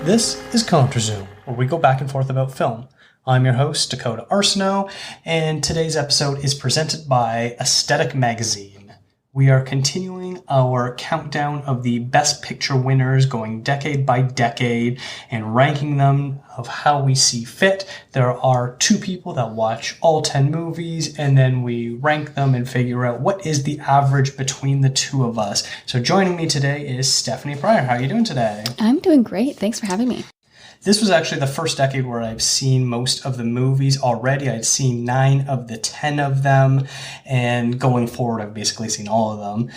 This is Contra Zoom, where we go back and forth about film. I'm your host, Dakota Arsenault, and today's episode is presented by Aesthetic Magazine. We are continuing our countdown of the Best Picture winners, going decade by decade, and ranking them of how we see fit. There are two people that watch all 10 movies, and then we rank them and figure out what is the average between the two of us. So joining me today is Stephanie Pryor. How are you doing today? I'm doing great. Thanks for having me. This was actually the first decade where I've seen most of the movies already. I'd seen 9 of the 10 of them, and going forward, I've basically seen all of them.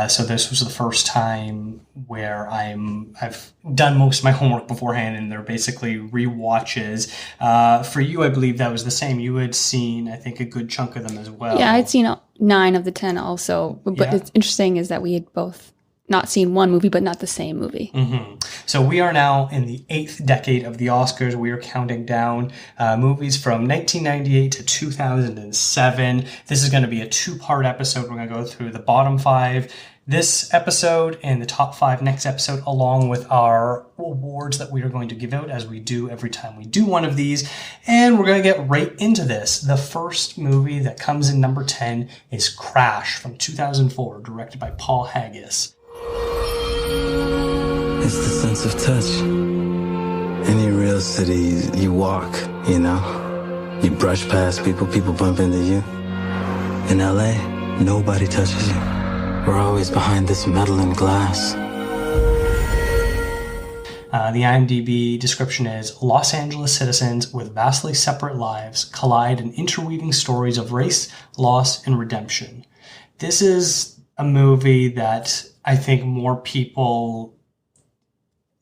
So this was the first time where I've done most of my homework beforehand, and they're basically rewatches. For you, I believe that was the same. You had seen, I think, a good chunk of them as well. Yeah, I'd seen 9 of the 10 also. But It's interesting is that we had both not seen one movie, but not the same movie. Mm-hmm. So we are now in the 8th decade of the Oscars. We are counting down movies from 1998 to 2007. This is going to be a 2-part episode. We're going to go through the bottom 5 this episode and the top 5 next episode, along with our awards that we are going to give out as we do every time we do one of these. And we're going to get right into this. The first movie that comes in number 10 is Crash from 2004, directed by Paul Haggis. It's the sense of touch. Any real city, you walk, you know? You brush past people, people bump into you. In LA, nobody touches you. We're always behind this metal and glass. The IMDb description is, Los Angeles citizens with vastly separate lives collide in interweaving stories of race, loss, and redemption. This is a movie that I think more people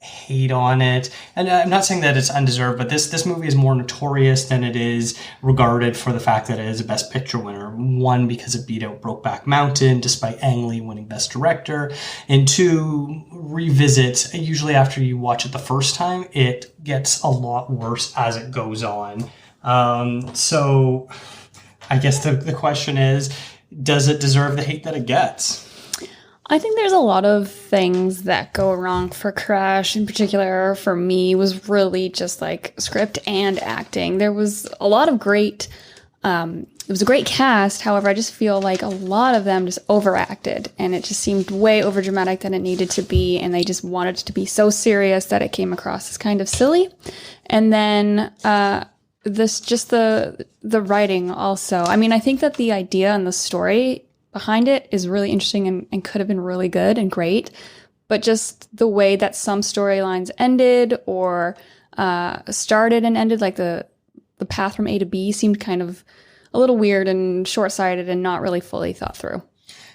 hate on it. And I'm not saying that it's undeserved, but this movie is more notorious than it is regarded for the fact that it is a Best Picture winner. 1, because it beat out Brokeback Mountain, despite Ang Lee winning Best Director. And 2, revisits. Usually after you watch it the first time, it gets a lot worse as it goes on. So I guess the question is, does it deserve the hate that it gets? I think there's a lot of things that go wrong for Crash. In particular, for me, was really just like script and acting. There was a lot of great, it was a great cast. However, I just feel like a lot of them just overacted, and it just seemed way over dramatic than it needed to be. And they just wanted it to be so serious that it came across as kind of silly. And then, the writing also. I mean, I think that the idea and the story behind it is really interesting and could have been really good and great, but just the way that some storylines ended or started and ended, like the path from A to B, seemed kind of a little weird and short-sighted and not really fully thought through.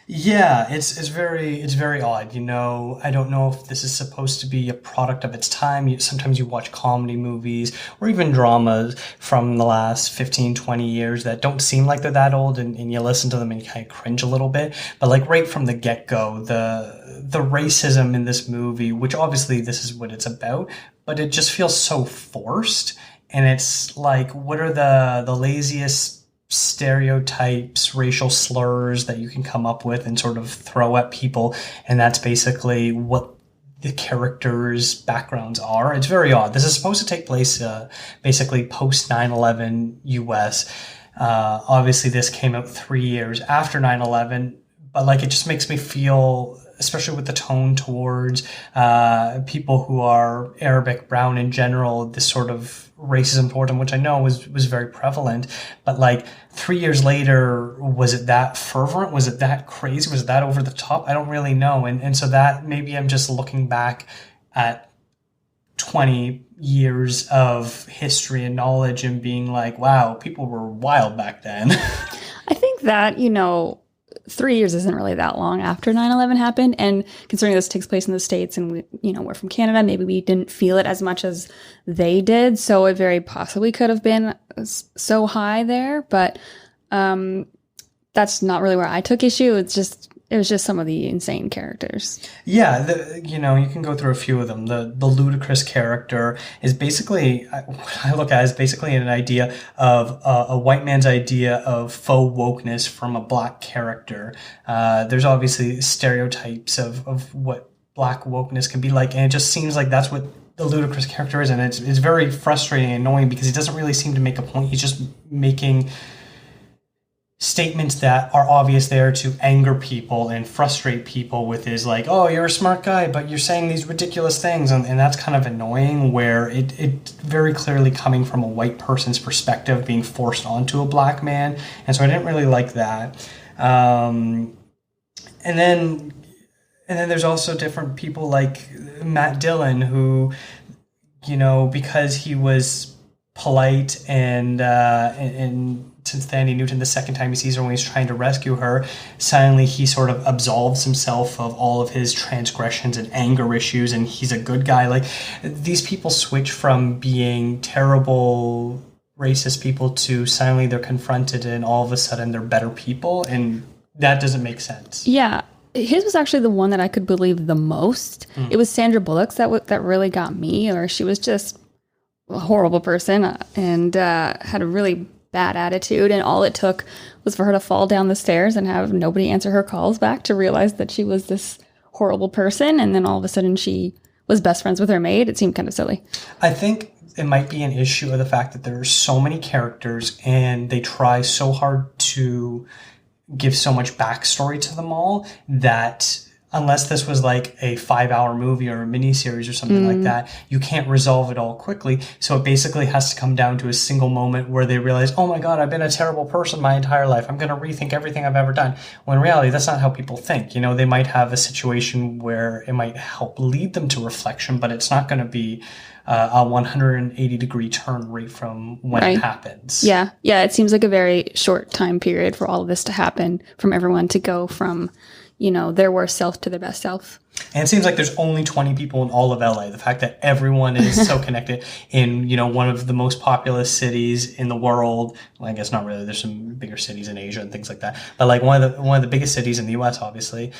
Yeah, it's very odd. You know, I don't know if this is supposed to be a product of its time. Sometimes you watch comedy movies or even dramas from the last 15, 20 years that don't seem like they're that old, and you listen to them and you kind of cringe a little bit. But like right from the get-go, the racism in this movie, which obviously this is what it's about, but it just feels so forced. And it's like, what are the laziest stereotypes, racial slurs that you can come up with and sort of throw at people, and that's basically what the characters' backgrounds are. It's very odd. This is supposed to take place basically post 9/11 US. Obviously this came out 3 years after 9/11, but like it just makes me feel, especially with the tone towards people who are Arabic, brown in general, this sort of racism toward them, which I know was very prevalent. But like 3 years later, was it that fervent? Was it that crazy? Was it that over the top? I don't really know. And so that maybe I'm just looking back at 20 years of history and knowledge and being like, wow, people were wild back then. I think that, 3 years isn't really that long after 9/11 happened. And considering this takes place in the States and we're from Canada, maybe we didn't feel it as much as they did. So it very possibly could have been so high there. But that's not really where I took issue. It was just some of the insane characters. Yeah, you can go through a few of them. The ludicrous character is basically, what I look at is basically an idea of a white man's idea of faux wokeness from a black character. There's obviously stereotypes of what black wokeness can be like, and it just seems like that's what the ludicrous character is, and it's very frustrating and annoying because he doesn't really seem to make a point. He's just making statements that are obvious there to anger people and frustrate people with his like, oh, you're a smart guy, but you're saying these ridiculous things. And that's kind of annoying, where it very clearly coming from a white person's perspective being forced onto a black man. And so I didn't really like that. And then there's also different people like Matt Dillon who, you know, because he was polite and to Thandie Newton the second time he sees her when he's trying to rescue her, suddenly he sort of absolves himself of all of his transgressions and anger issues, and he's a good guy. Like, these people switch from being terrible racist people to suddenly they're confronted and all of a sudden they're better people, and that doesn't make sense. Yeah. His was actually the one that I could believe the most. It was Sandra Bullock's that really got me, or she was just a horrible person and had a really bad attitude, and all it took was for her to fall down the stairs and have nobody answer her calls back to realize that she was this horrible person, and then all of a sudden she was best friends with her maid. It seemed kind of silly. I think it might be an issue of the fact that there are so many characters and they try so hard to give so much backstory to them all that unless this was like a 5-hour movie or a miniseries or something like that, you can't resolve it all quickly. So it basically has to come down to a single moment where they realize, oh my God, I've been a terrible person my entire life. I'm going to rethink everything I've ever done. When in reality, that's not how people think. You know, they might have a situation where it might help lead them to reflection, but it's not going to be a 180-degree turn right from when it happens. Yeah. It seems like a very short time period for all of this to happen, from everyone to go from, you know, their worst self to their best self. And it seems like there's only 20 people in all of LA. The fact that everyone is so connected in, you know, one of the most populous cities in the world. Well, I guess not really. There's some bigger cities in Asia and things like that. But like one of the biggest cities in the US, obviously.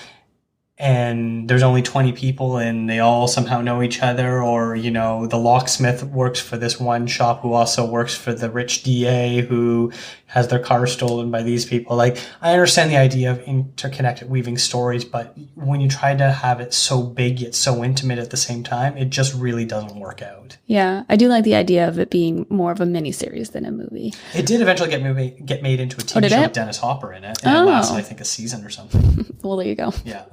And there's only 20 people and they all somehow know each other, or, you know, the locksmith works for this one shop who also works for the rich DA who has their car stolen by these people. Like, I understand the idea of interconnected weaving stories, but when you try to have it so big yet so intimate at the same time, it just really doesn't work out. Yeah, I do like the idea of it being more of a miniseries than a movie. It did eventually get made into a TV show with Dennis Hopper in it, and it lasted, I think, a season or something. Well, there you go. Yeah.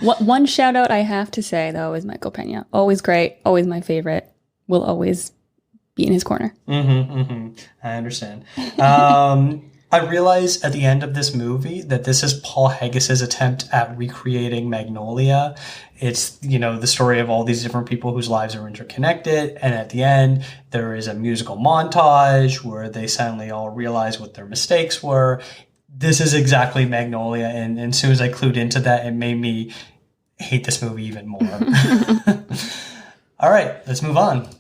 One shout out I have to say, though, is Michael Pena. Always great, always my favorite, will always be in his corner. I understand. I realize at the end of this movie that this is Paul Haggis's attempt at recreating Magnolia. It's, you know, the story of all these different people whose lives are interconnected. And at the end, there is a musical montage where they suddenly all realize what their mistakes were. This is exactly Magnolia. And as soon as I clued into that, it made me hate this movie even more. All right, let's move on.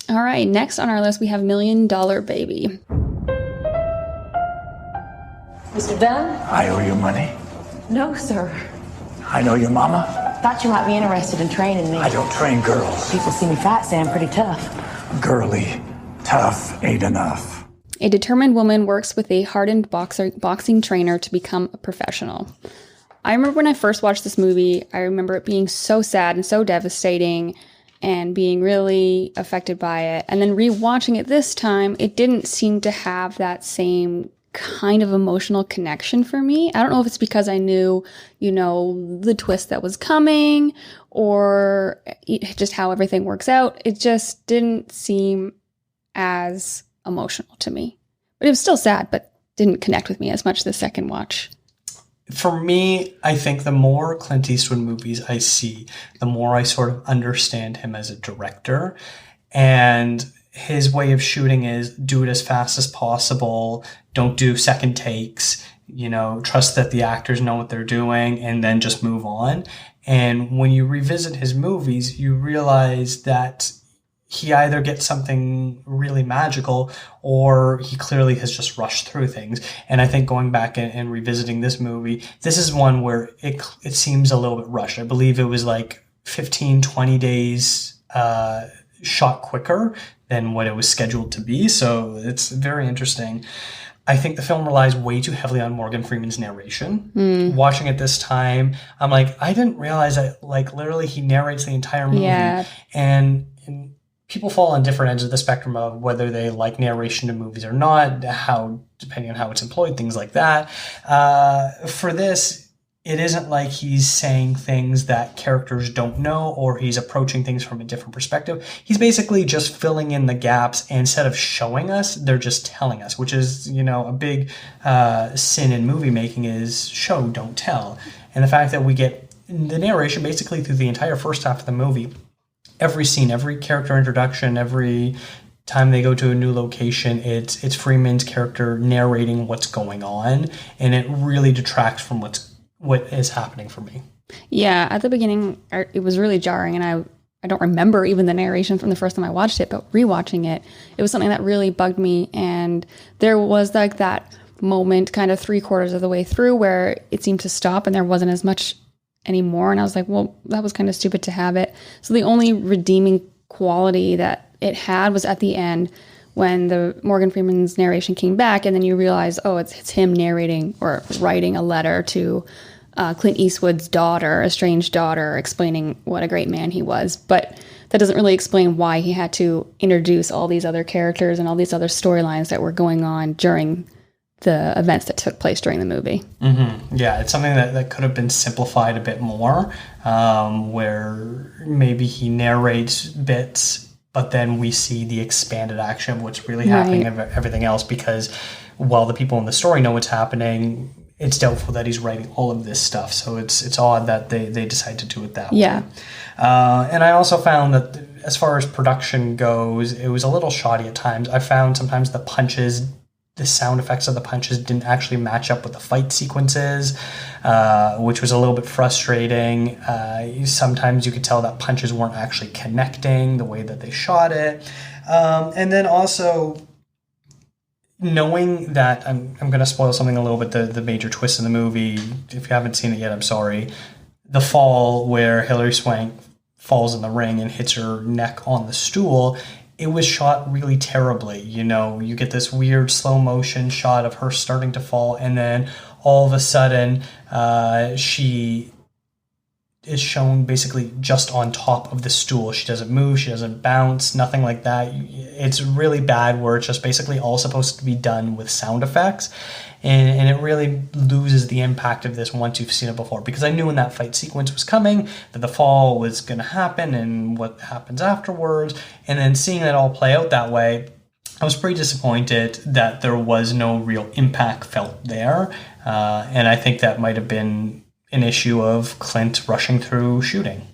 All right, next on our list, we have $1 Million Baby. Mr. Dunn? I owe you money. No, sir. I know your mama. Thought you might be interested in training me. I don't train girls. People see me fat, say I'm pretty tough. Girly, tough ain't enough. A determined woman works with a hardened boxing trainer to become a professional. I remember when I first watched this movie, I remember it being so sad and so devastating and being really affected by it. And then rewatching it this time, it didn't seem to have that same kind of emotional connection for me. I don't know if it's because I knew, you know, the twist that was coming, or just how everything works out. It just didn't seem as emotional to me. But it was still sad, but didn't connect with me as much the second watch. For me, I think the more Clint Eastwood movies I see, the more I sort of understand him as a director. And his way of shooting is do it as fast as possible. Don't do second takes, you know, trust that the actors know what they're doing, and then just move on. And when you revisit his movies, you realize that he either gets something really magical or he clearly has just rushed through things. And I think going back and revisiting this movie, this is one where it seems a little bit rushed. I believe it was like 15, 20 days shot quicker than what it was scheduled to be. So it's very interesting. I think the film relies way too heavily on Morgan Freeman's narration. Watching it this time, I'm like, I didn't realize that, like, literally he narrates the entire movie. Yeah. And people fall on different ends of the spectrum of whether they like narration in movies or not, depending on how it's employed, things like that. For this, it isn't like he's saying things that characters don't know or he's approaching things from a different perspective. He's basically just filling in the gaps, and instead of showing us, they're just telling us, which is, a big sin in movie making is show, don't tell. And the fact that we get the narration basically through the entire first half of the movie, every scene, every character introduction, every time they go to a new location, it's Freeman's character narrating what's going on, and it really detracts from what is happening for me. Yeah, at the beginning, it was really jarring, and I don't remember even the narration from the first time I watched it, but rewatching it, it was something that really bugged me, and there was like that moment kind of 3/4 of the way through where it seemed to stop and there wasn't as much anymore, and I was like, well, that was kind of stupid to have it. So the only redeeming quality that it had was at the end when the Morgan Freeman's narration came back, and then you realize, oh, it's him narrating or writing a letter to Clint Eastwood's daughter, estranged daughter, explaining what a great man he was. But that doesn't really explain why he had to introduce all these other characters and all these other storylines that were going on during the events that took place during the movie. Mm-hmm. Yeah, it's something that could have been simplified a bit more, where maybe he narrates bits, but then we see the expanded action of what's really happening and everything else, because while the people in the story know what's happening, it's doubtful that he's writing all of this stuff. So it's odd that they decide to do it that way. And I also found that as far as production goes, it was a little shoddy at times. I found sometimes the sound effects of the punches didn't actually match up with the fight sequences, which was a little bit frustrating. Sometimes you could tell that punches weren't actually connecting the way that they shot it. And then also, knowing that, I'm going to spoil something a little bit, the major twist in the movie. If you haven't seen it yet, I'm sorry. The fall where Hilary Swank falls in the ring and hits her neck on the stool, it was shot really terribly. You get this weird slow motion shot of her starting to fall, and then all of a sudden she is shown basically just on top of the stool. She doesn't move, she doesn't bounce, nothing like that. It's really bad, where it's just basically all supposed to be done with sound effects. And it really loses the impact of this once you've seen it before. Because I knew when that fight sequence was coming, that the fall was going to happen and what happens afterwards. And then seeing it all play out that way, I was pretty disappointed that there was no real impact felt there. And I think that might have been an issue of Clint rushing through shooting.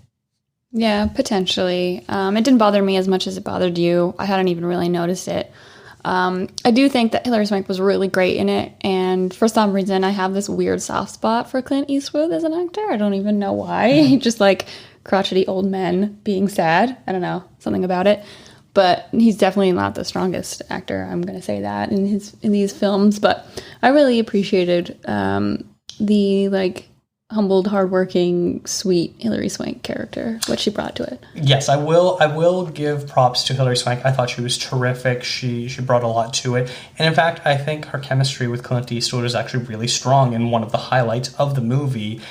Yeah, potentially. It didn't bother me as much as it bothered you. I hadn't even really noticed it. I do think that Hilary Swank was really great in it, and for some reason I have this weird soft spot for Clint Eastwood as an actor. I don't even know why. Just like crotchety old men being sad. I don't know, something about it. But he's definitely not the strongest actor, I'm going to say that, in these films. But I really appreciated the humbled, hardworking, sweet Hilary Swank character, what she brought to it. Yes, I will give props to Hilary Swank. I thought she was terrific. She brought a lot to it. And in fact, I think her chemistry with Clint Eastwood is actually really strong, and one of the highlights of the movie.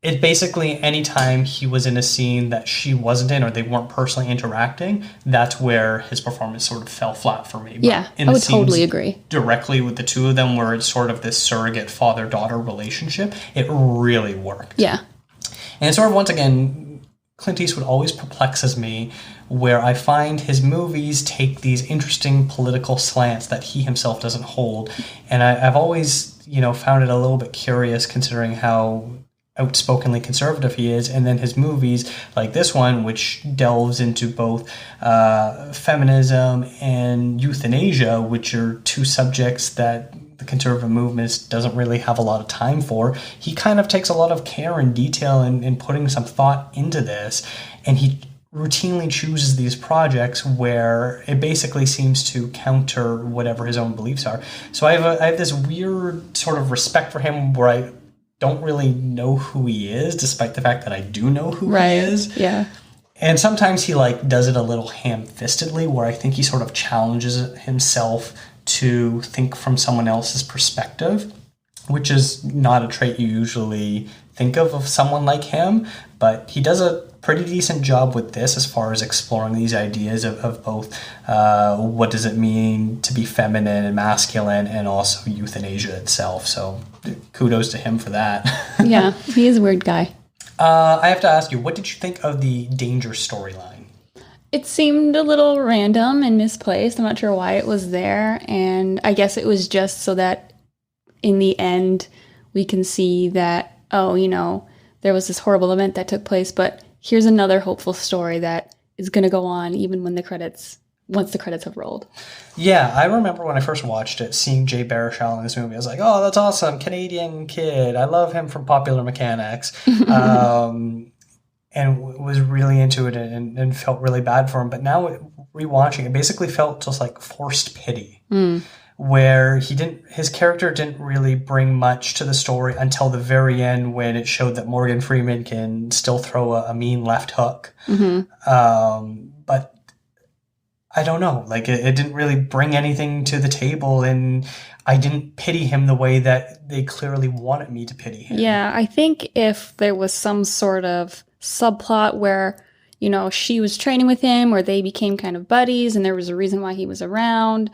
It basically, anytime he was in a scene that she wasn't in or they weren't personally interacting, that's where his performance sort of fell flat for me. Yeah, I would totally agree. Directly with the two of them, where it's sort of this surrogate father-daughter relationship, it really worked. Yeah. And sort of, once again, Clint Eastwood always perplexes me, where I find his movies take these interesting political slants that he himself doesn't hold. And I've always, found it a little bit curious, considering how outspokenly conservative he is, and then his movies like this one, which delves into both feminism and euthanasia, which are two subjects that the conservative movement doesn't really have a lot of time for. He kind of takes a lot of care and detail in putting some thought into this, and he routinely chooses these projects where it basically seems to counter whatever his own beliefs are. So I have this weird sort of respect for him, where I don't really know who he is, despite the fact that I do know who he is. Yeah. And sometimes he does it a little ham-fistedly, where I think he sort of challenges himself to think from someone else's perspective, which is not a trait you usually think of someone like him, but he does a pretty decent job with this as far as exploring these ideas of both what does it mean to be feminine and masculine, and also euthanasia itself. So kudos to him for that. Yeah, he is a weird guy. I have to ask you, what did you think of the danger storyline? It seemed a little random and misplaced. I'm not sure why it was there, and I guess it was just so that in the end we can see that, oh, you know, there was this horrible event that took place, but here's another hopeful story that is going to go on even when once the credits have rolled. Yeah, I remember when I first watched it, seeing Jay Baruchel in this movie. I was like, oh, that's awesome. Canadian kid. I love him from Popular Mechanics. And was really into it and felt really bad for him. But now rewatching it, basically felt just like forced pity. Where his character didn't really bring much to the story until the very end, when it showed that Morgan Freeman can still throw a mean left hook. But I don't know, like it didn't really bring anything to the table, and I didn't pity him the way that they clearly wanted me to pity him. Yeah, I think if there was some sort of subplot where, you know, she was training with him or they became kind of buddies and there was a reason why he was around,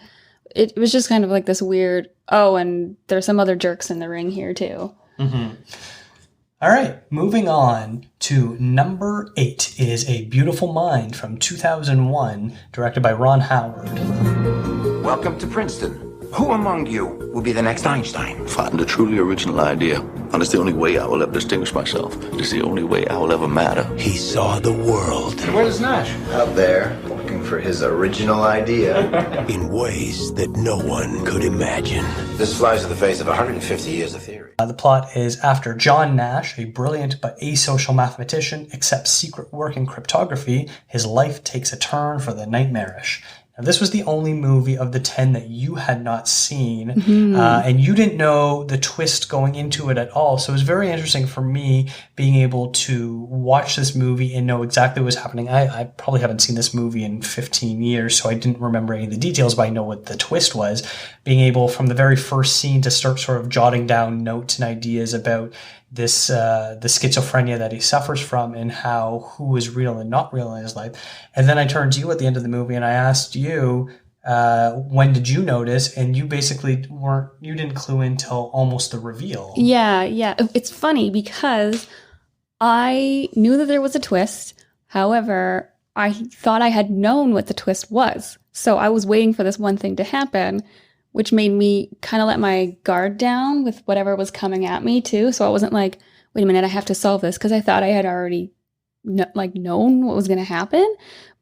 it was just kind of like this weird, oh, and there's some other jerks in the ring here too. All right, moving on to number 8 is A Beautiful Mind from 2001, directed by Ron Howard. Welcome to Princeton. Who among you will be the next Einstein? Find a truly original idea. And it's the only way I will ever distinguish myself. It's the only way I will ever matter. He saw the world. Where's Nash? Out there, looking for his original idea. In ways that no one could imagine. This flies in the face of 150 years of theory. The plot is after John Nash, a brilliant but asocial mathematician, accepts secret work in cryptography, his life takes a turn for the nightmarish. Now, this was the only movie of the 10 that you had not seen, and you didn't know the twist going into it at all. So it was very interesting for me being able to watch this movie and know exactly what was happening. I probably haven't seen this movie in 15 years, so I didn't remember any of the details, but I know what the twist was. Being able, from the very first scene, to start sort of jotting down notes and ideas about this the schizophrenia that he suffers from, and who is real and not real in his life. And then I turned to you at the end of the movie and I asked you, when did you notice? And you basically didn't clue in till almost the reveal. Yeah. It's funny because I knew that there was a twist. However, I thought I had known what the twist was. So I was waiting for this one thing to happen, which made me kind of let my guard down with whatever was coming at me too. So I wasn't like, wait a minute, I have to solve this, because I thought I had already known what was going to happen.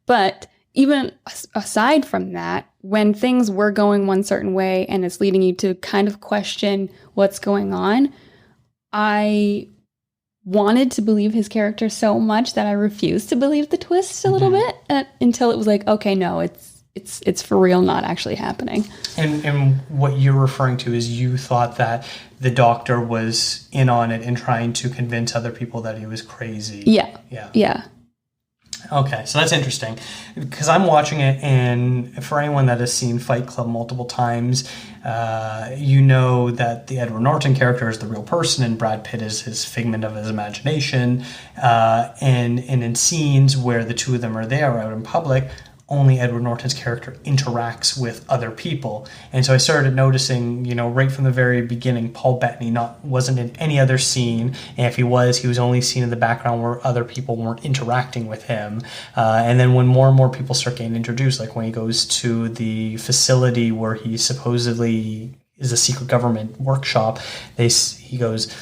But even aside from that, when things were going one certain way and it's leading you to kind of question what's going on, I wanted to believe his character so much that I refused to believe the twist a little bit until it was like, okay, no, it's for real, not actually happening. And what you're referring to is you thought that the doctor was in on it and trying to convince other people that he was crazy. Yeah. Okay, so that's interesting, because I'm watching it, and for anyone that has seen Fight Club multiple times, you know that the Edward Norton character is the real person and Brad Pitt is his figment of his imagination. And in scenes where the two of them are there out in public, only Edward Norton's character interacts with other people. And so I started noticing, right from the very beginning, Paul Bettany wasn't in any other scene. And if he was only seen in the background where other people weren't interacting with him. And then when more and more people start getting introduced, like when he goes to the facility where he supposedly is a secret government workshop, he goes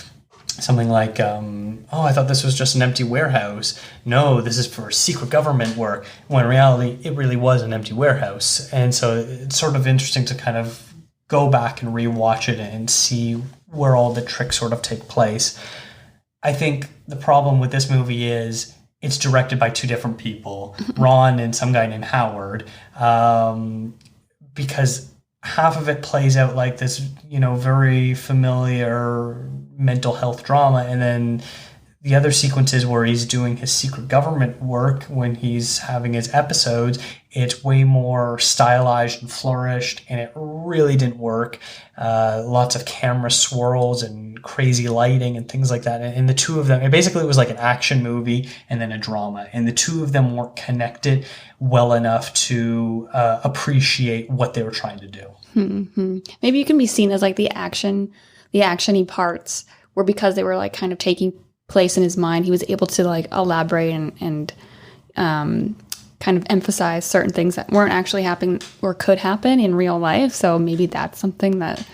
something like, I thought this was just an empty warehouse. No, this is for secret government work. When in reality, it really was an empty warehouse. And so it's sort of interesting to kind of go back and rewatch it and see where all the tricks sort of take place. I think the problem with this movie is it's directed by two different people, Ron and some guy named Howard, because half of it plays out like this, very familiar mental health drama, and then the other sequences where he's doing his secret government work when he's having his episodes, it's way more stylized and flourished, and it really didn't work. Lots of camera swirls and crazy lighting and things like that. And the two of them, it basically was like an action movie and then a drama. And the two of them weren't connected well enough to appreciate what they were trying to do. Mm-hmm. Maybe you can be seen as like the action-y parts were because they were like kind of taking place in his mind. He was able to like elaborate and kind of emphasize certain things that weren't actually happening or could happen in real life. So maybe that's something that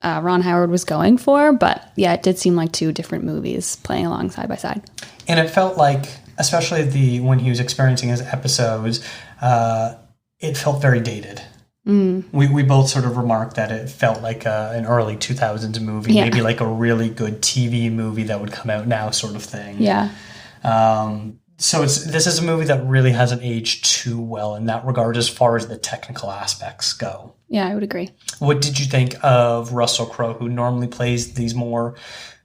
Ron Howard was going for. But yeah, it did seem like two different movies playing along side by side. And it felt like, especially when he was experiencing his episodes, it felt very dated. Mm. We both sort of remarked that it felt like an early 2000s movie, maybe like a really good TV movie that would come out now sort of thing. Yeah. So this is a movie that really hasn't aged too well in that regard as far as the technical aspects go. Yeah, I would agree. What did you think of Russell Crowe, who normally plays these more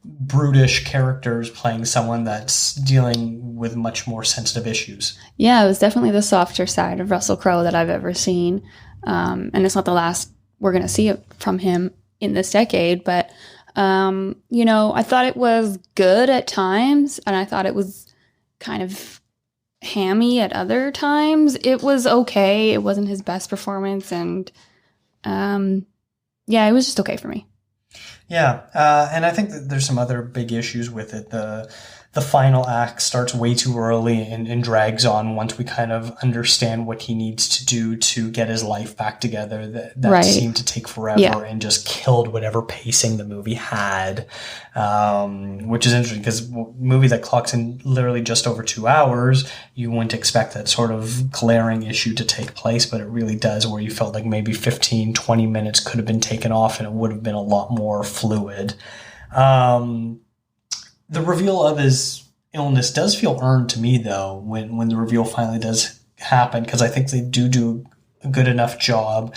brutish characters, playing someone that's dealing with much more sensitive issues? Yeah, it was definitely the softer side of Russell Crowe that I've ever seen. And it's not the last we're going to see it from him in this decade. But, I thought it was good at times, and I thought it was kind of hammy at other times. It was okay. It wasn't his best performance. And, it was just okay for me. Yeah, and I think that there's some other big issues with it. The final act starts way too early and drags on once we kind of understand what he needs to do to get his life back together. That right. seemed to take forever and just killed whatever pacing the movie had, which is interesting because a movie that clocks in literally just over 2 hours, you wouldn't expect that sort of glaring issue to take place, but it really does, where you felt like maybe 15, 20 minutes could have been taken off and it would have been a lot more fluid. The reveal of his illness does feel earned to me, though, when the reveal finally does happen, because I think they do a good enough job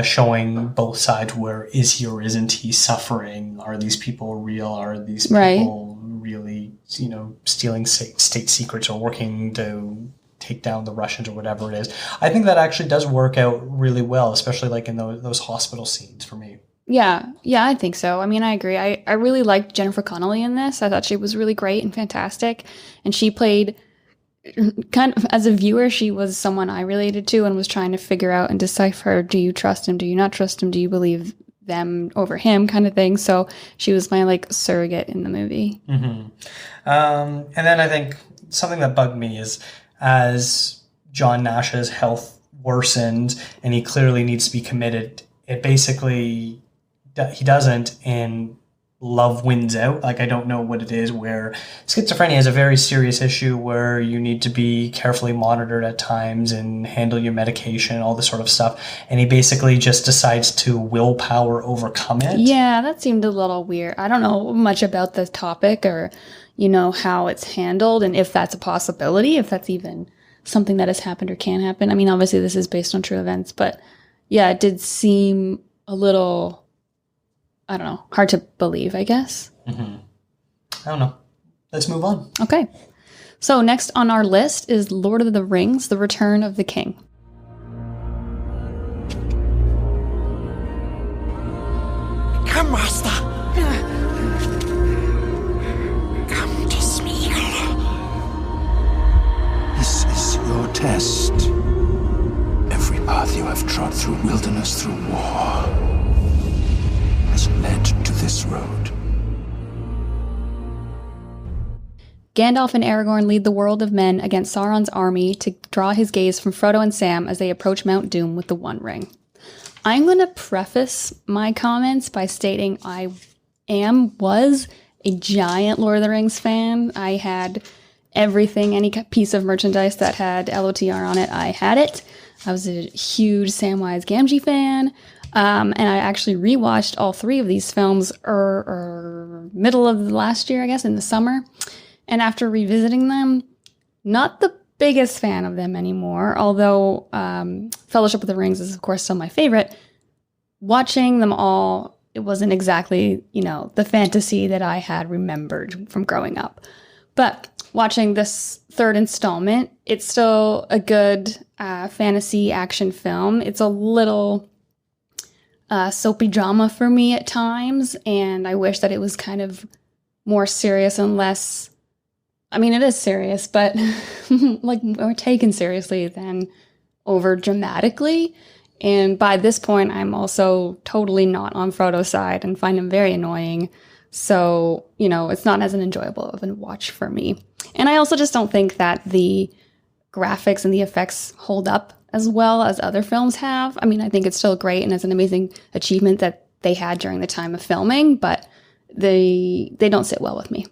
showing both sides. Where is he or isn't he suffering? Are these people real? Are these people really, stealing state secrets or working to take down the Russians or whatever it is? I think that actually does work out really well, especially like in those hospital scenes for me. Yeah, I think so. I mean, I agree. I really liked Jennifer Connelly in this. I thought she was really great and fantastic. And she played, kind of, as a viewer, she was someone I related to and was trying to figure out and decipher, do you trust him? Do you not trust him? Do you believe them over him, kind of thing. So she was my, surrogate in the movie. Mm-hmm. And then I think something that bugged me is, as John Nash's health worsened and he clearly needs to be committed, it basically... he doesn't, and love wins out. I don't know what it is, where schizophrenia is a very serious issue where you need to be carefully monitored at times and handle your medication, all this sort of stuff. And he basically just decides to willpower overcome it. Yeah, that seemed a little weird. I don't know much about this topic or, how it's handled and if that's a possibility, if that's even something that has happened or can happen. I mean, obviously this is based on true events, but yeah, it did seem a little... I don't know, hard to believe, I guess. Mm-hmm. I don't know. Let's move on. Okay. So next on our list is Lord of the Rings, The Return of the King. Come, Master. Come to Smeagol. This is your test. Every path you have trod through wilderness, through war, has led to this road. Gandalf and Aragorn lead the world of men against Sauron's army to draw his gaze from Frodo and Sam as they approach Mount Doom with the One Ring. I'm going to preface my comments by stating I was a giant Lord of the Rings fan. I had everything, any piece of merchandise that had LOTR on it, I had it. I was a huge Samwise Gamgee fan. And I actually rewatched all three of these films middle of the last year, I guess, in the summer. And after revisiting them, not the biggest fan of them anymore, although Fellowship of the Rings is, of course, still my favorite. Watching them all, it wasn't exactly, the fantasy that I had remembered from growing up. But watching this third installment, it's still a good fantasy action film. It's a little soapy drama for me at times, and I wish that it was kind of more serious and less... I mean, it is serious, but like more taken seriously than over dramatically. And by this point, I'm also totally not on Frodo's side and find him very annoying. So, you know, it's not as an enjoyable of a watch for me. And I also just don't think that the graphics and the effects hold up as well as other films have. I mean, I think it's still great and it's an amazing achievement that they had during the time of filming, but they don't sit well with me.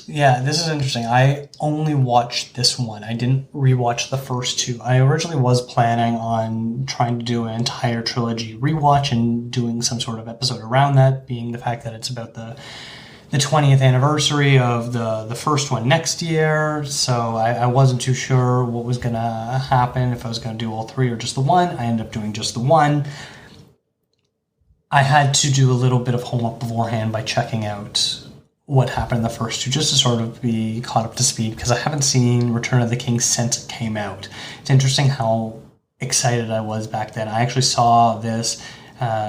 Yeah, this is interesting. I only watched this one. I didn't rewatch the first two. I originally was planning on trying to do an entire trilogy rewatch and doing some sort of episode around that, being the fact that it's about the 20th anniversary of the first one next year. So I wasn't too sure what was going to happen, if I was going to do all three or just the one. I ended up doing just the one. I had to do a little bit of homework beforehand by checking out what happened in the first two, just to sort of be caught up to speed, because I haven't seen Return of the King since it came out. It's interesting how excited I was back then. I actually saw this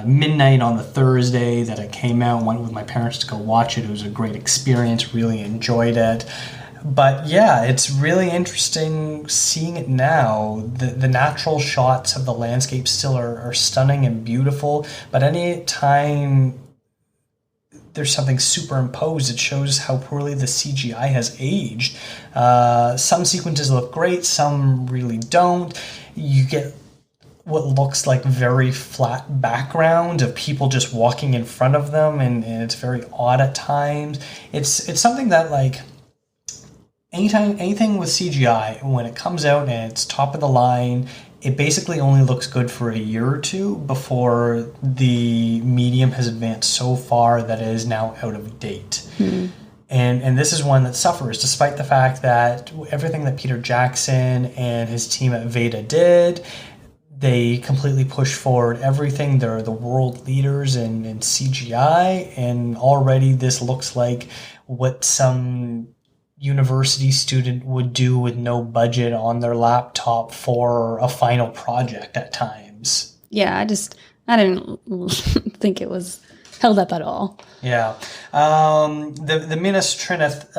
midnight on the Thursday that it came out, went with my parents to go watch it. It was a great experience, really enjoyed it. But yeah, it's really interesting seeing it now. The natural shots of the landscape still are stunning and beautiful, but any time there's something superimposed, it shows how poorly the CGI has aged. Some sequences look great, some really don't. You get what looks like very flat background of people just walking in front of them, and it's very odd at times. It's something that, like, anything with CGI, when it comes out and it's top of the line, it basically only looks good for a year or two before the medium has advanced so far that it is now out of date. Mm-hmm. And this is one that suffers, despite the fact that everything that Peter Jackson and his team at Veda did, they completely pushed forward everything. They're the world leaders in CGI, and already this looks like what some university student would do with no budget on their laptop for a final project at times. Yeah, I didn't think it was held up at all. Yeah. The Minas Tirith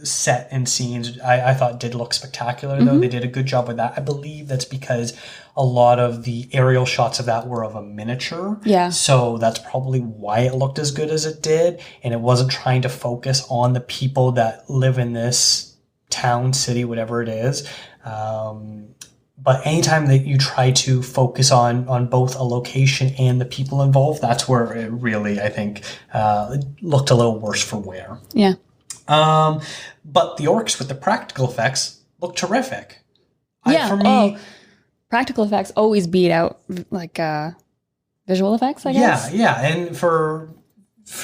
set and scenes I thought did look spectacular, though. Mm-hmm. They did a good job with that. I believe that's because a lot of the aerial shots of that were of a miniature. Yeah. So that's probably why it looked as good as it did. And it wasn't trying to focus on the people that live in this town, city, whatever it is. But anytime that you try to focus on both a location and the people involved, that's where it really, I think, looked a little worse for wear. Yeah. But the orcs with the practical effects look terrific. Yeah. For me, practical effects always beat out like visual effects, I guess. Yeah. And for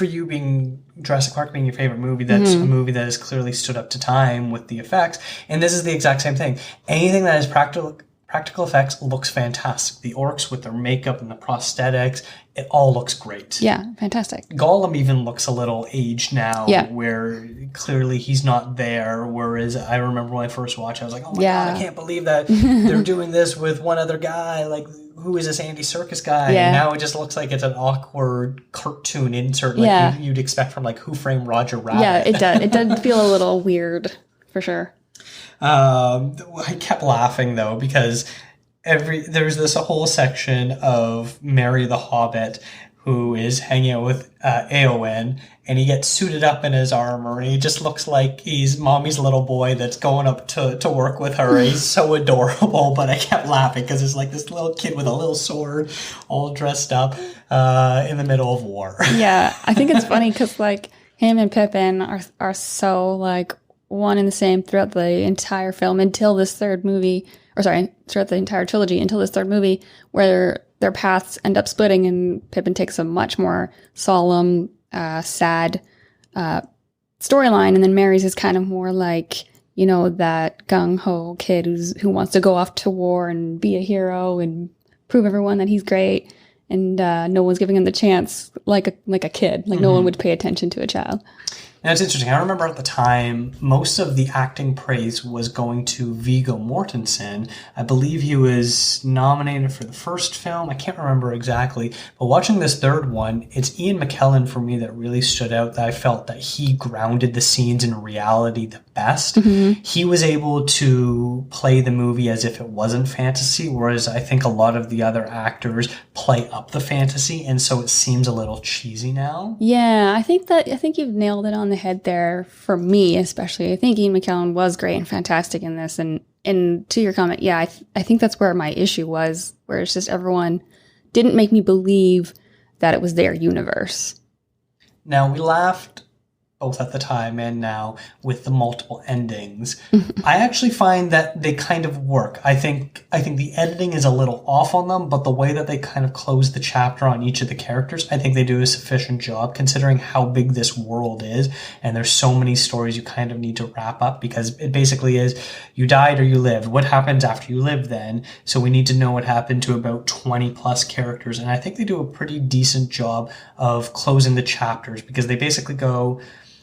you being Jurassic Park being your favorite movie, that's a movie that has clearly stood up to time with the effects. And this is the exact same thing. Anything that is practical effects looks fantastic. The orcs with their makeup and the prosthetics, it all looks great. Yeah, fantastic. Gollum even looks a little aged now, where clearly he's not there. Whereas I remember when I first watched, I was like, oh my God, I can't believe that they're doing this with one other guy. Like, who is this Andy Serkis guy? Yeah. And now it just looks like it's an awkward cartoon insert like you'd expect from like Who Framed Roger Rabbit. Yeah, it does. It does feel a little weird, for sure. I kept laughing though, because there's this whole section of Merry the Hobbit who is hanging out with Eowyn, and he gets suited up in his armor, and he just looks like he's mommy's little boy that's going up to work with her. He's so adorable, but I kept laughing because it's like this little kid with a little sword all dressed up in the middle of war. Yeah, I think it's funny because like him and Pippin are so like one and the same throughout the entire film until this third movie, throughout the entire trilogy until this third movie, where their paths end up splitting and Pippin takes a much more solemn, sad storyline, and then Merry's is kind of more like, you know, that gung-ho kid who wants to go off to war and be a hero and prove everyone that he's great, and no one's giving him the chance like a kid. Like no one would pay attention to a child. And it's interesting. I remember at the time, most of the acting praise was going to Viggo Mortensen. I believe he was nominated for the first film. I can't remember exactly. But watching this third one, it's Ian McKellen for me that really stood out, that I felt that he grounded the scenes in reality the best. He was able to play the movie as if it wasn't fantasy, whereas I think a lot of the other actors play up the fantasy, and so it seems a little cheesy now. Yeah, I think you've nailed it on the head there for me, especially. I think Ian McKellen was great and fantastic in this. And to your comment, yeah, I think that's where my issue was, where it's just everyone didn't make me believe that it was their universe. Now, we laughed both at the time and now with the multiple endings. I actually find that they kind of work. I think the editing is a little off on them, but the way that they kind of close the chapter on each of the characters, I think they do a sufficient job considering how big this world is. And there's so many stories you kind of need to wrap up, because it basically is you died or you lived. What happens after you live then? So we need to know what happened to about 20 plus characters. And I think they do a pretty decent job of closing the chapters, because they basically go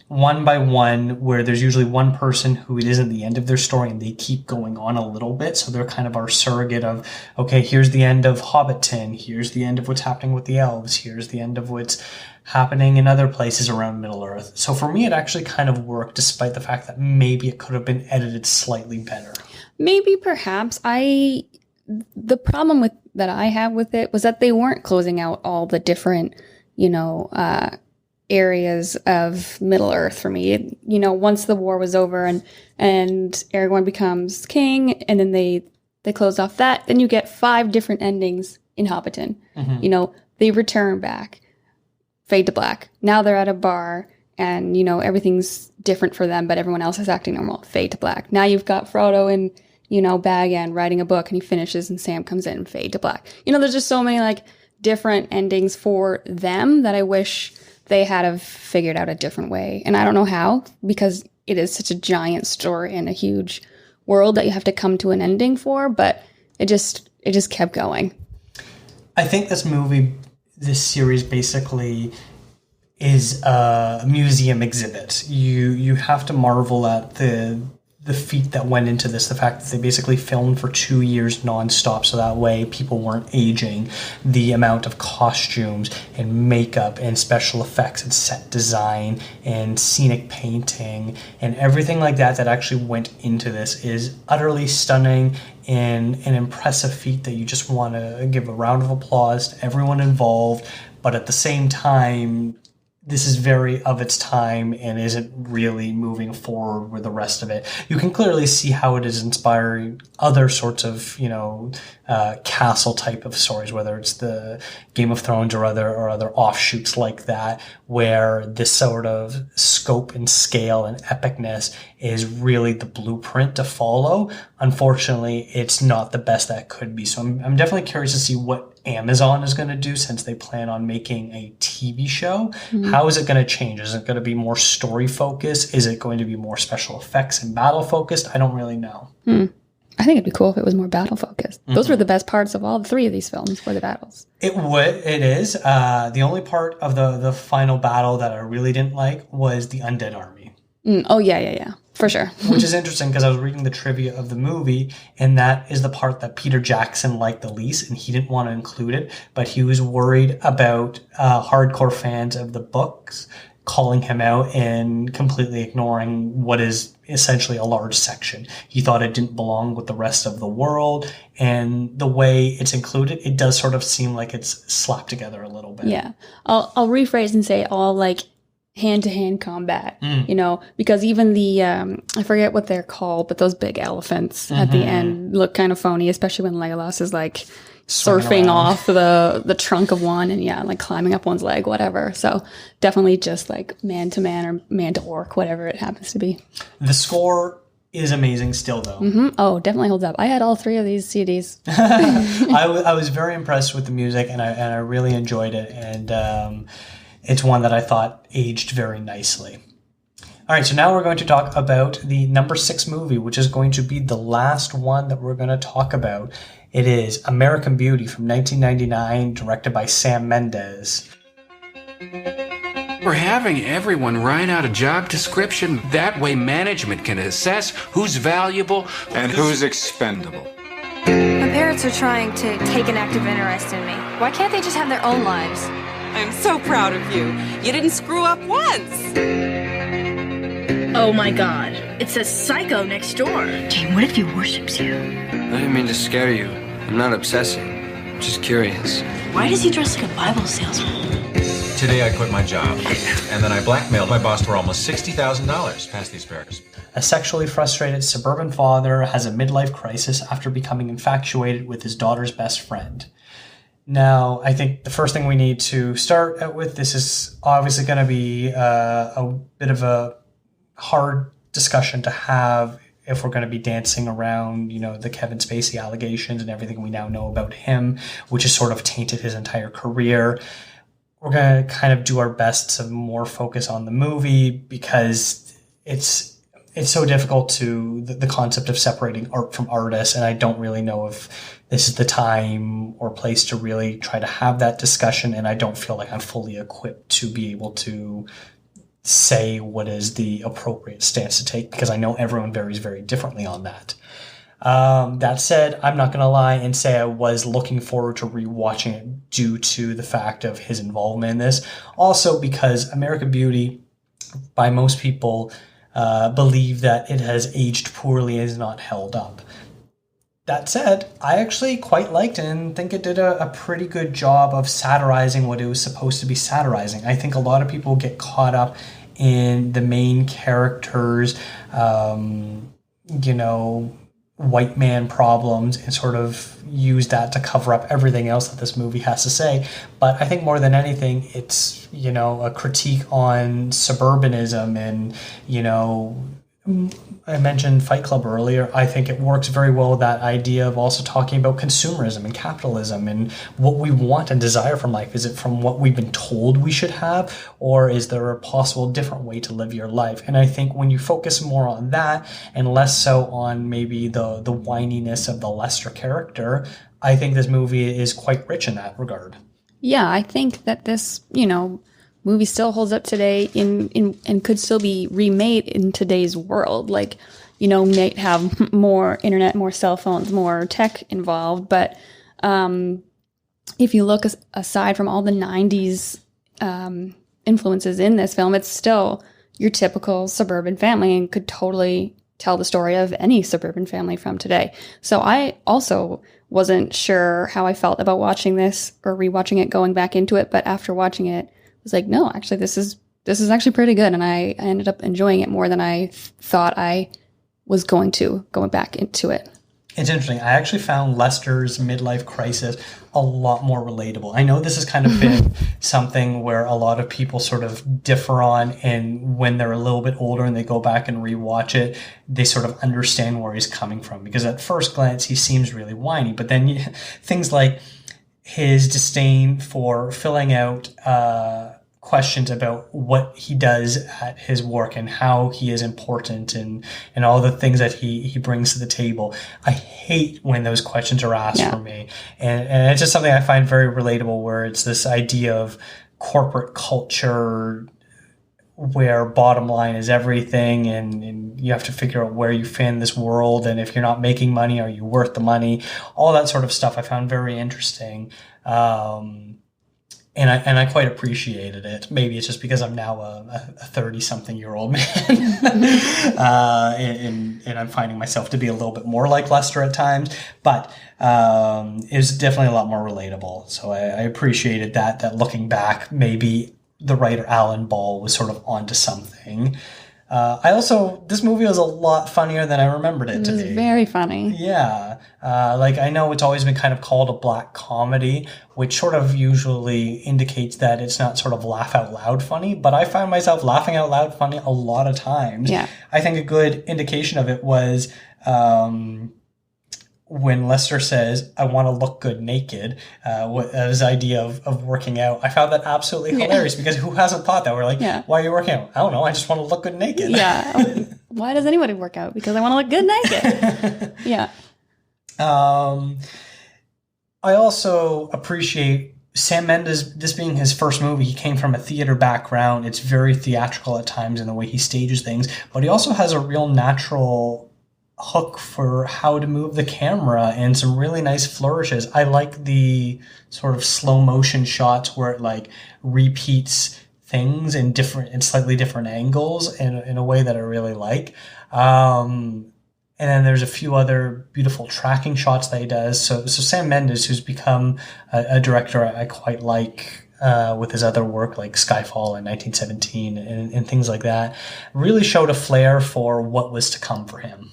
one by one, where there's usually one person who it isn't the end of their story, and they keep going on a little bit. So they're kind of our surrogate of, okay, here's the end of Hobbiton. Here's the end of what's happening with the elves. Here's the end of what's happening in other places around Middle-earth. So for me, it actually kind of worked, despite the fact that maybe it could have been edited slightly better. Maybe, perhaps. The problem that I have with it was that they weren't closing out all the different, areas of Middle-earth for me. Once the war was over and Aragorn becomes king, and then they closed off that, then you get 5 different endings in Hobbiton. They return back, fade to black. Now they're at a bar, and everything's different for them, but everyone else is acting normal. Fade to black. Now you've got Frodo and Bag End writing a book, and he finishes, and Sam comes in, and fade to black. There's just so many different endings for them that I wish they had have figured out a different way. And I don't know how, because it is such a giant story and a huge world that you have to come to an ending for, but it just kept going. I think this series basically is a museum exhibit. You have to marvel at the feat that went into this, the fact that they basically filmed for 2 years nonstop, so that way people weren't aging, the amount of costumes and makeup and special effects and set design and scenic painting and everything like that actually went into this is utterly stunning and an impressive feat that you just want to give a round of applause to everyone involved. But at the same time, this is very of its time and isn't really moving forward with the rest of it. You can clearly see how it is inspiring other sorts of, castle type of stories, whether it's the Game of Thrones or other offshoots like that, where this sort of scope and scale and epicness is really the blueprint to follow. Unfortunately, it's not the best that could be. So I'm definitely curious to see what Amazon is going to do, since they plan on making a TV show. Mm-hmm. How is it going to change? Is it going to be more story focused? Is it going to be more special effects and battle focused? I don't really know. I think it'd be cool if it was more battle focused. Those were the best parts of all 3 of these films, were the battles. It is. The only part of the final battle that I really didn't like was the undead army. Oh, yeah. For sure. Which is interesting, because I was reading the trivia of the movie, and that is the part that Peter Jackson liked the least, and he didn't want to include it, but he was worried about hardcore fans of the books calling him out and completely ignoring what is essentially a large section. He thought it didn't belong with the rest of the world, and the way it's included, it does sort of seem like it's slapped together a little bit. Yeah. I'll rephrase and say all hand-to-hand combat, because even the, I forget what they're called, but those big elephants at the end look kind of phony, especially when Legolas is surfing off the trunk of one and climbing up one's leg, whatever. So definitely just man-to-man or man-to-orc, whatever it happens to be. The score is amazing still, though. Mm-hmm. Oh, definitely holds up. I had all 3 of these CDs. I was very impressed with the music, and I really enjoyed it, and it's one that I thought aged very nicely. All right, so now we're going to talk about the number 6 movie, which is going to be the last one that we're going to talk about. It is American Beauty from 1999, directed by Sam Mendes. We're having everyone write out a job description. That way management can assess who's valuable and who's expendable. My parents are trying to take an active interest in me. Why can't they just have their own lives? I'm so proud of you. You didn't screw up once. Oh my god, it says Psycho next door. Jane, what if he worships you? I didn't mean to scare you. I'm not obsessing. I'm just curious. Why does he dress like a Bible salesman? Today I quit my job, and then I blackmailed my boss for almost $60,000 past the asparagus. A sexually frustrated suburban father has a midlife crisis after becoming infatuated with his daughter's best friend. Now, I think the first thing we need to start out with, this is obviously going to be a bit of a hard discussion to have if we're going to be dancing around, the Kevin Spacey allegations and everything we now know about him, which has sort of tainted his entire career. We're going to kind of do our best to more focus on the movie because it's so difficult to the concept of separating art from artists. And I don't really know if this is the time or place to really try to have that discussion. And I don't feel like I'm fully equipped to be able to say what is the appropriate stance to take because I know everyone varies very differently on that. That said, I'm not going to lie and say I was looking forward to rewatching it due to the fact of his involvement in this. Also because American Beauty, by most people, believe that it has aged poorly and is not held up. That said, I actually quite liked it and think it did a pretty good job of satirizing what it was supposed to be satirizing. I think a lot of people get caught up in the main characters, white man problems and sort of use that to cover up everything else that this movie has to say. But I think more than anything, it's, a critique on suburbanism and, I mentioned Fight Club earlier. I think it works very well with that idea of also talking about consumerism and capitalism and what we want and desire from life. Is it from what we've been told we should have, or is there a possible different way to live your life? And I think when you focus more on that and less so on maybe the whininess of the Lester character, I think this movie is quite rich in that regard. Yeah, I think that this, movie still holds up today and could still be remade in today's world. Like, might have more internet, more cell phones, more tech involved. But if you look aside from all the 90s influences in this film, it's still your typical suburban family and could totally tell the story of any suburban family from today. So I also wasn't sure how I felt about watching this or rewatching it, going back into it. But after watching it, was like, no, actually, this is actually pretty good. And I ended up enjoying it more than I thought I was going back into it. It's interesting. I actually found Lester's midlife crisis a lot more relatable. I know this has kind of been something where a lot of people sort of differ on, and when they're a little bit older and they go back and rewatch it, they sort of understand where he's coming from. Because at first glance, he seems really whiny. But then things like his disdain for filling out questions about what he does at his work and how he is important and all the things that he brings to the table. I hate when those questions are asked for me. And it's just something I find very relatable, where it's this idea of corporate culture where bottom line is everything, and you have to figure out where you fit in this world, and if you're not making money, are you worth the money? All that sort of stuff I found very interesting. And I quite appreciated it. Maybe it's just because I'm now a 30-something-year-old man, and I'm finding myself to be a little bit more like Lester at times. But it was definitely a lot more relatable. So I appreciated that looking back, maybe the writer Alan Ball was sort of onto something. This movie was a lot funnier than I remembered it to be. It was very funny. Yeah. I know it's always been kind of called a black comedy, which sort of usually indicates that it's not sort of laugh out loud funny, but I find myself laughing out loud funny a lot of times. Yeah. I think a good indication of it was, when Lester says, I want to look good naked, his idea of working out, I found that absolutely hilarious because who hasn't thought that? We're like, why are you working out? I don't know. I just want to look good naked. Yeah. Why does anybody work out? Because I want to look good naked. Yeah. I also appreciate Sam Mendes, this being his first movie, he came from a theater background. It's very theatrical at times in the way he stages things, but he also has a real natural hook for how to move the camera and some really nice flourishes. I like the sort of slow motion shots where it like repeats things in slightly different angles in a way that I really like. And then there's a few other beautiful tracking shots that he does. So Sam Mendes, who's become a director I quite like with his other work like Skyfall in 1917 and things like that, really showed a flair for what was to come for him.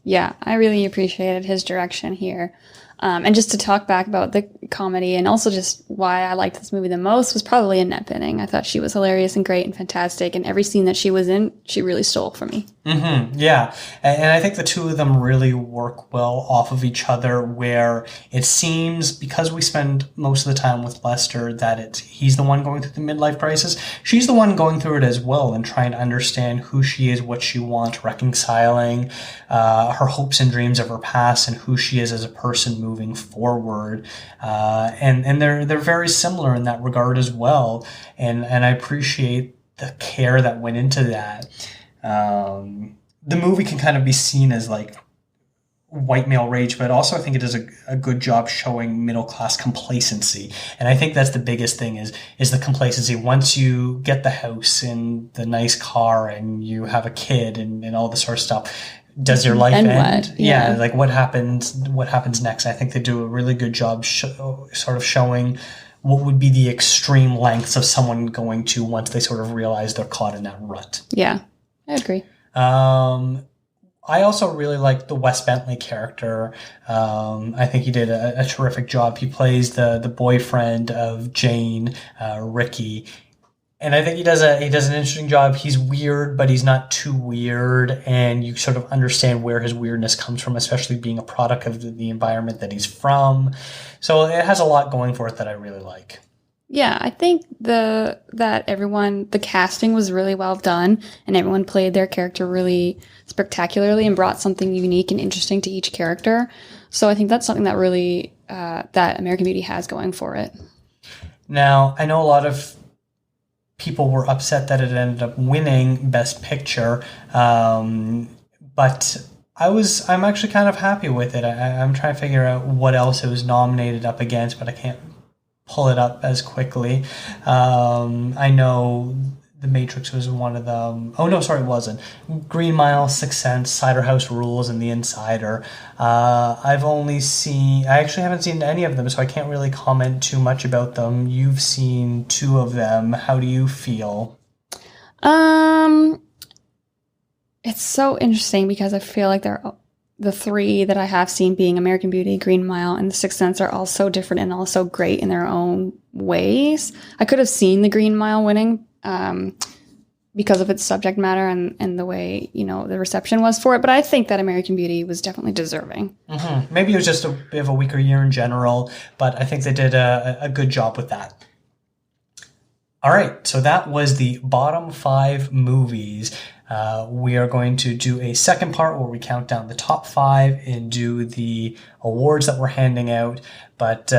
Yeah, I really appreciated his direction here. And just to talk back about the comedy and also just why I liked this movie the most was probably Annette Bening. I thought she was hilarious and great and fantastic. And every scene that she was in, she really stole for me. Mm-hmm. Yeah. And I think the two of them really work well off of each other, where it seems, because we spend most of the time with Lester, that he's the one going through the midlife crisis. She's the one going through it as well and trying to understand who she is, what she wants, reconciling her hopes and dreams of her past and who she is as a person moving forward. And they're very similar in that regard as well. And I appreciate the care that went into that. The movie can kind of be seen as like white male rage, but also I think it does a good job showing middle class complacency. And I think that's the biggest thing is the complacency. Once you get the house and the nice car and you have a kid and all this sort of stuff, does your life end? What? Yeah. Like what happens next? I think they do a really good job sort of showing what would be the extreme lengths of someone going to once they sort of realize they're caught in that rut. Yeah, I agree. I also really like the Wes Bentley character. I think he did a terrific job. He plays the boyfriend of Jane, Ricky. And I think he does an interesting job. He's weird, but he's not too weird. And you sort of understand where his weirdness comes from, especially being a product of the environment that he's from. So it has a lot going for it that I really like. Yeah, I think the casting was really well done, and everyone played their character really spectacularly and brought something unique and interesting to each character. So I think that's something that really that American Beauty has going for it. Now, I know a lot of people were upset that it ended up winning Best Picture, but I'm actually kind of happy with it. I'm trying to figure out what else it was nominated up against, but I can't pull it up as quickly. I know The Matrix was one of them. Oh, no, sorry, it wasn't. Green Mile, Sixth Sense, Cider House Rules, and The Insider. I actually haven't seen any of them, so I can't really comment too much about them. You've seen two of them. How do you feel? It's so interesting because I feel like the three that I have seen, being American Beauty, Green Mile, and The Sixth Sense, are all so different and all so great in their own ways. I could have seen the Green Mile winning because of its subject matter and the way, the reception was for it. But I think that American Beauty was definitely deserving. Mm-hmm. Maybe it was just a bit of a weaker year in general, but I think they did a good job with that. All right, so that was the bottom 5 movies. We are going to do a second part where we count down the top 5 and do the awards that we're handing out. But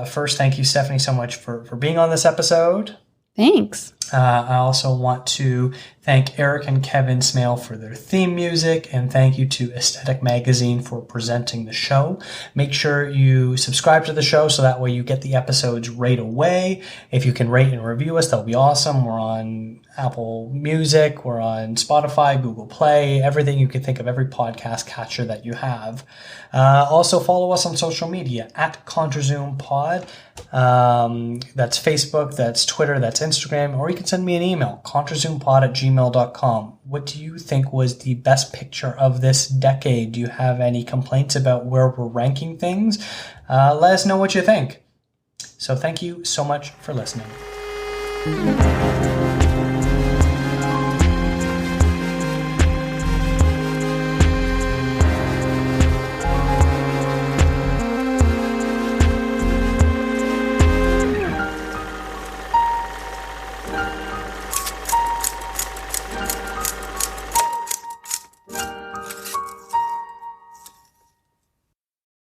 first, thank you, Stephanie, so much for being on this episode. Thanks. I also want to thank Eric and Kevin Smale for their theme music, and thank you to Aesthetic Magazine for presenting the show. Make sure you subscribe to the show so that way you get the episodes right away. If you can rate and review us, that'll be awesome. We're on Apple Music, we're on Spotify, Google Play, everything you can think of, every podcast catcher that you have. Also follow us on social media at Contra Zoom Pod. That's Facebook, that's Twitter, that's Instagram, or you can send me an email, contrazoompod@gmail.com. What do you think was the best picture of this decade? Do you have any complaints about where we're ranking things? Let us know what you think. So thank you so much for listening.